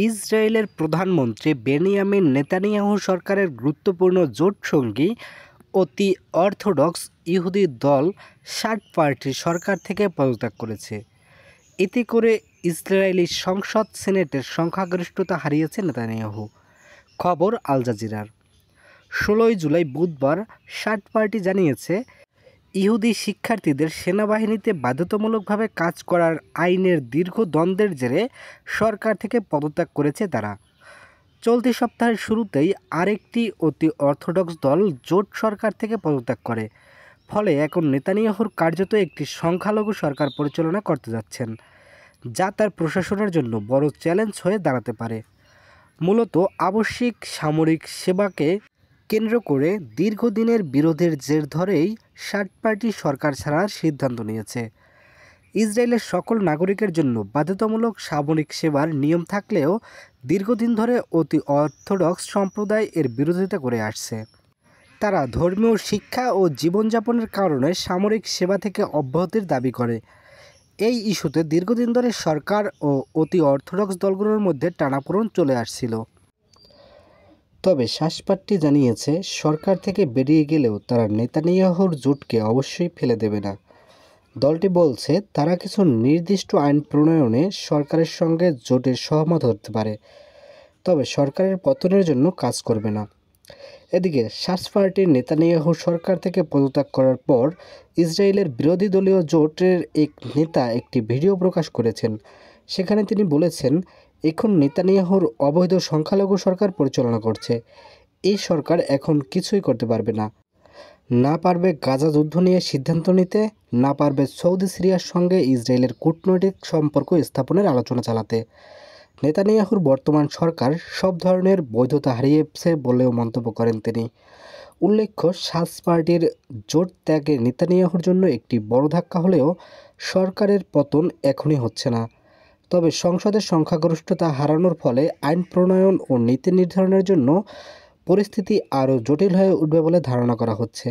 ইসরায়েলের প্রধানমন্ত্রী Benjamin Netanyahu সরকারের গুরুত্বপূর্ণ জোটসঙ্গী অতি অর্থোডক্স ইহুদি দল শাট পার্টি সরকার থেকে পদত্যাগ করেছে। এতে করে ইসরায়েলি সংসদ সিনেটের সংখ্যাগরিষ্ঠতা হারিয়েছে নেতানিয়াহু। খবর আল জাজিরার। 16 জুলাই বুধবার শাট পার্টি জানিয়েছে, ইহুদি শিক্ষার্থীদের সেনাবাহিনীতে বাধ্যতামূলকভাবে কাজ করার আইনের দীর্ঘ দ্বন্দ্বের জেরে সরকার থেকে পদত্যাগ করেছে তারা। চলতি সপ্তাহের শুরুতেই আরেকটি অতি অর্থোডক্স দল জোট সরকার থেকে পদত্যাগ করে। ফলে এখন নেতানিয়াহুর কার্যত একটি সংখ্যালঘু সরকার পরিচালনা করতে যাচ্ছেন, যা তার প্রশাসনের জন্য বড় চ্যালেঞ্জ হয়ে দাঁড়াতে পারে। মূলত আবশ্যিক সামরিক সেবাকে কেন্দ্র করে দীর্ঘদিনের বিরোধের জের ধরেই শাট পার্টি সরকার ছাড়ার সিদ্ধান্ত নিয়েছে। ইসরায়েলের সকল নাগরিকের জন্য বাধ্যতামূলক সামরিক সেবার নিয়ম থাকলেও দীর্ঘদিন ধরে অতি অর্থোডক্স সম্প্রদায় এর বিরোধিতা করে আসছে। তারা ধর্মীয় শিক্ষা ও জীবনযাপনের কারণে সামরিক সেবা থেকে অব্যাহতির দাবি করে। এই ইস্যুতে দীর্ঘদিন ধরে সরকার ও অতি অর্থোডক্স দলগুলোর মধ্যে টানাপোড়েন চলে আসছিল। তবে শাট পার্টি জানিয়েছে, সরকার থেকে বেরিয়ে গেলেও তারা নেতানিয়াহুর জোটকে অবশ্যই ফেলে দেবে না। দলটি বলছে, তারা কিছু নির্দিষ্ট আইন প্রণয়নে সরকারের সঙ্গে জোটের সহমত হতে পারে, তবে সরকারের পতনের জন্য কাজ করবে না। এদিকে শাট পার্টির নেতানিয়াহু সরকার থেকে পদত্যাগ করার পর ইসরায়েলের বিরোধী দলীয় জোটের এক নেতা একটি ভিডিও প্রকাশ করেছেন। সেখানে তিনি বলেছেন, এখন নেতানিয়াহুর অবৈধ সংখ্যালঘু সরকার পরিচালনা করছে। এই সরকার এখন কিছুই করতে পারবে না, না পারবে গাজা যুদ্ধ নিয়ে সিদ্ধান্ত নিতে, না পারবে সৌদি সিরিয়ার সঙ্গে ইসরায়েলের কূটনৈতিক সম্পর্ক স্থাপনের আলোচনা চালাতে। নেতানিয়াহুর বর্তমান সরকার সব ধরনের বৈধতা হারিয়েছে বলেও মন্তব্য করেন তিনি। উল্লেখ্য, শাট পার্টির জোট ত্যাগে নেতানিয়াহুর জন্য একটি বড় ধাক্কা হলেও সরকারের পতন এখনই হচ্ছে না। তবে সংসদের সংখ্যাগরিষ্ঠতা হারানোর ফলে আইন প্রণয়ন ও নীতি নির্ধারণের জন্য পরিস্থিতি আরও জটিল হয়ে উঠবে বলে ধারণা করা হচ্ছে।